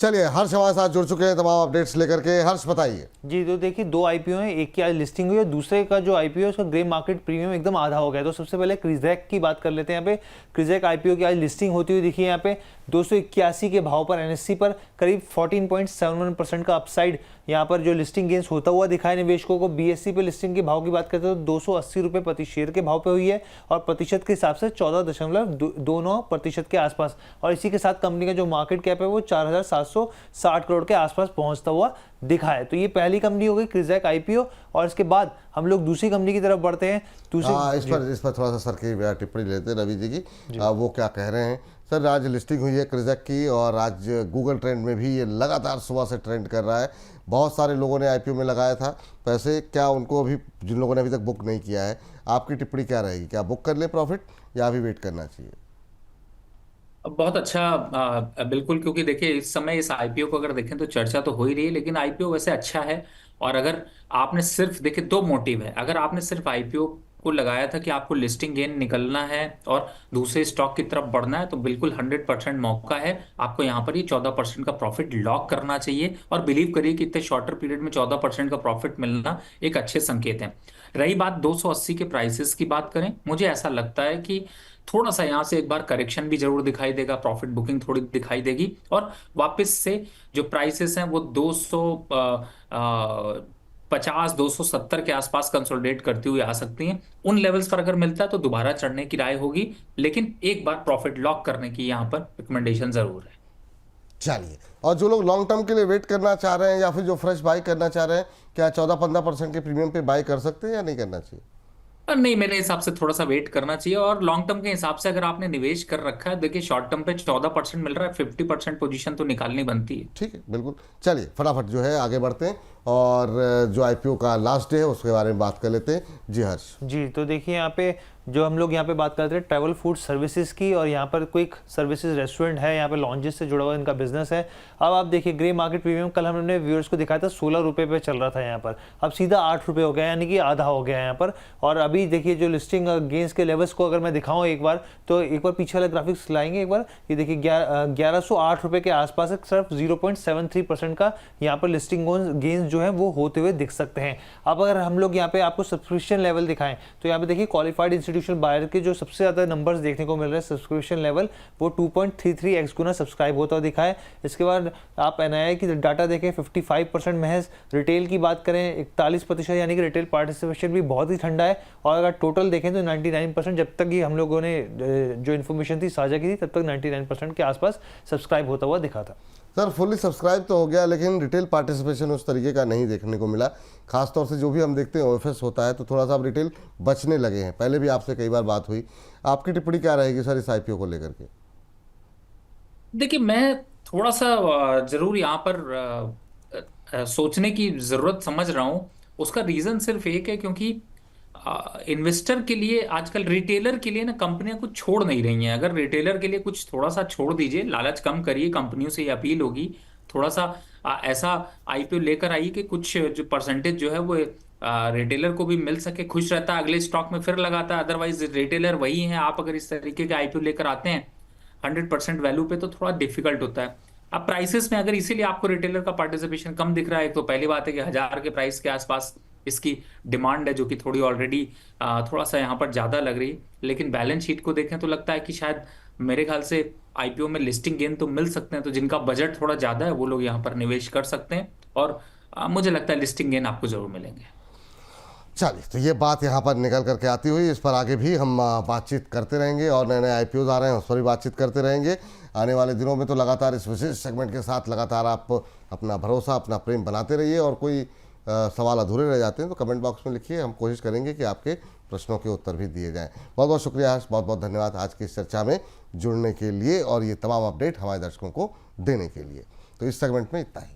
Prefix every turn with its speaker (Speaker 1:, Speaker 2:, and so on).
Speaker 1: चलिए, हर्ष हमारे साथ जुड़ चुके हैं तमाम अपडेट्स लेकर के। हर्ष बताइए।
Speaker 2: जी, तो देखिए 2 आईपीओ हैं, एक की आज लिस्टिंग हुई है, दूसरे का जो आईपीओ है उसका ग्रे मार्केट प्रीमियम एकदम आधा हो गया। तो सबसे पहले क्रिजैक की बात कर लेते हैं। यहाँ पे क्रिजैक आईपीओ की आज लिस्टिंग होती हुई दिखी है। यहाँ पे 281 के भाव पर एनएससी पर करीब 14.71% का अपसाइड यहाँ पर जो लिस्टिंग गेंस होता हुआ दिखा है निवेशकों को। बीएससी पे लिस्टिंग के भाव की बात करते हैं तो 280 रुपये प्रति शेयर के भाव पे हुई है और प्रतिशत के हिसाब से 14.29% के आसपास। और इसी के साथ कंपनी का जो मार्केट कैप है वो 4,760 करोड़ के आसपास पहुंचता हुआ दिखा है। तो ये पहली कंपनी हो गई क्रिजैक आईपीओ। और इसके बाद हम लोग दूसरी कंपनी की तरफ बढ़ते हैं।
Speaker 1: इस पर थोड़ा सा सर की टिप्पणी लेते हैं रवि जी की। वो क्या कह रहे हैं सर? आज लिस्टिंग हुई है क्रिजैक की और आज गूगल ट्रेंड में भी ये लगातार सुबह से ट्रेंड कर रहा है। बहुत सारे लोगों ने आईपीओ में लगाया था पैसे, क्या उनको अभी, जिन लोगों ने अभी तक बुक नहीं किया है, आपकी टिप्पणी क्या रहेगी? क्या बुक कर ले प्रॉफिट या अभी वेट करना चाहिए?
Speaker 3: बहुत अच्छा, बिल्कुल, क्योंकि देखिए इस समय इस आईपीओ को अगर देखें तो चर्चा तो हो ही रही है, लेकिन आईपीओ वैसे अच्छा है। और अगर आपने सिर्फ, देखिए दो मोटिव है, अगर आपने सिर्फ आईपीओ को लगाया था कि आपको लिस्टिंग गेन निकलना है और दूसरे स्टॉक की तरफ बढ़ना है, तो बिल्कुल 100% मौका है आपको यहाँ पर ही 14% का प्रॉफिट लॉक करना चाहिए। और बिलीव करिए कि इतने शॉर्टर पीरियड में 14% का प्रॉफिट मिलना एक अच्छे संकेत है। रही बात 280 के प्राइसेस की बात करें, मुझे ऐसा लगता है कि थोड़ा सा यहाँ से एक बार करेक्शन भी जरूर दिखाई देगा, प्रॉफिट बुकिंग थोड़ी दिखाई देगी और वापस से जो प्राइसेस हैं वो 250-270 के आसपास कंसोलिडेट करती हुई आ सकती हैं। उन लेवल्स पर अगर मिलता है तो दोबारा चढ़ने की राय होगी, लेकिन एक बार प्रॉफिट लॉक करने की यहाँ पर रिकमेंडेशन जरूर है।
Speaker 1: चलिए, और जो लोग लॉन्ग टर्म के लिए वेट करना चाह रहे हैं या फिर जो फ्रेश बाई करना चाह रहे हैं, क्या 14-15% के प्रीमियम पे बाई कर सकते हैं या नहीं करना चाहिए?
Speaker 3: नहीं, मेरे हिसाब से थोड़ा सा वेट करना चाहिए। और लॉन्ग टर्म के हिसाब से अगर आपने निवेश कर रखा है, देखिए शॉर्ट टर्म पे 14% मिल रहा है, 50% पोजीशन तो निकालनी बनती है।
Speaker 1: ठीक है, बिल्कुल। चलिए फटाफट जो है आगे बढ़ते हैं और जो आईपीओ का लास्ट डे है उसके बारे में बात कर लेते हैं। जी हर्ष
Speaker 2: जी, तो देखिए यहाँ पे जो हम लोग यहाँ पे बात करते हैं ट्रैवल फूड सर्विसेज की, और यहाँ पर क्विक सर्विसेज रेस्टोरेंट है, यहाँ पे लॉन्जेस से जुड़ा हुआ इनका बिजनेस है। अब आप देखिए ग्रे मार्केट प्रीमियम कल हमने व्यूअर्स को दिखाया था 16 रुपये पे चल रहा था यहाँ पर, अब सीधा 8 रुपये हो गया, यानी कि आधा हो गया यहाँ पर। और अभी देखिए जो लिस्टिंग गेंस के लेवल्स को अगर मैं दिखाऊँ एक बार, तो एक बार पीछे वाला ग्राफिक्स लाएंगे एक बार, ये देखिए 1108 रुपये के आसपास सिर्फ 0.73% का यहाँ पर लिस्टिंग गेंस जो है वो होते हुए दिख सकते हैं। अब अगर हम लोग यहाँ पे आपको सब्सक्रिप्शन लेवल दिखाएं तो यहाँ पे देखिए क्वालिफाइड इंस्टीट्यूशनल बायर के जो सबसे ज़्यादा नंबर्स देखने को मिल रहे हैं सब्सक्रिप्शन लेवल, वो 2.33x गुना सब्सक्राइब होता हुआ दिखा है। इसके बाद आप एनआईआई की डाटा देखें 55% महज, रिटेल की बात करें 41%, यानी कि रिटेल पार्टिसिपेशन भी बहुत ही ठंडा है। और अगर टोटल देखें तो 99%, जब तक ये हम लोगों ने जो इन्फॉर्मेशन थी साझा की थी तब तक 99% के आसपास सब्सक्राइब होता हुआ दिखा था।
Speaker 1: सर फुल्ली सब्सक्राइब तो हो गया, लेकिन रिटेल पार्टिसिपेशन उस तरीके का नहीं देखने को मिला। खासतौर से जो भी हम देखते हैं ओएफएस होता है तो थोड़ा सा अब रिटेल बचने लगे हैं। पहले भी आपसे कई बार बात हुई, आपकी टिप्पणी क्या रहेगी सर इस आईपीओ को लेकर के?
Speaker 3: देखिए मैं थोड़ा सा जरूर यहाँ पर सोचने की जरूरत समझ रहा हूँ। उसका रीजन सिर्फ एक है, क्योंकि इन्वेस्टर के लिए आजकल, रिटेलर के लिए ना कंपनियां कुछ छोड़ नहीं रही हैं। अगर रिटेलर के लिए कुछ थोड़ा सा छोड़ दीजिए, लालच कम करिए, कंपनियों से ये अपील होगी, थोड़ा सा ऐसा आईपीओ लेकर आइए कि कुछ जो परसेंटेज जो है वो रिटेलर को भी मिल सके, खुश रहता है, अगले स्टॉक में फिर लगाता है। अदरवाइज रिटेलर वही है, आप अगर इस तरीके के आईपीओ लेकर आते हैं 100% वैल्यू पे तो थोड़ा डिफिकल्ट होता है। अब प्राइसेस में अगर इसीलिए आपको रिटेलर का पार्टिसिपेशन कम दिख रहा है, तो पहली बात है कि 1000 के प्राइस के आसपास इसकी डिमांड है, जो कि थोड़ी ऑलरेडी थोड़ा सा यहाँ पर ज़्यादा लग रही है। लेकिन बैलेंस शीट को देखें तो लगता है कि शायद, मेरे ख्याल से आईपीओ में लिस्टिंग गेन तो मिल सकते हैं, तो जिनका बजट थोड़ा ज़्यादा है वो लोग यहाँ पर निवेश कर सकते हैं। और मुझे लगता है लिस्टिंग गेन आपको जरूर मिलेंगे।
Speaker 1: चलिए, तो ये बात यहाँ पर निकल करके आती हुई, इस पर आगे भी हम बातचीत करते रहेंगे और नए नए आईपीओ आ रहे हैं उस पर भी बातचीत करते रहेंगे आने वाले दिनों में। तो लगातार इस विशेष सेगमेंट के साथ लगातार आप अपना भरोसा, अपना प्रेम बनाते रहिए। और कोई सवाल अधूरे रह जाते हैं तो कमेंट बॉक्स में लिखिए, हम कोशिश करेंगे कि आपके प्रश्नों के उत्तर भी दिए जाएं। बहुत बहुत शुक्रिया हर्ष, बहुत बहुत धन्यवाद आज की इस चर्चा में जुड़ने के लिए और ये तमाम अपडेट हमारे दर्शकों को देने के लिए। तो इस सेगमेंट में इतना ही।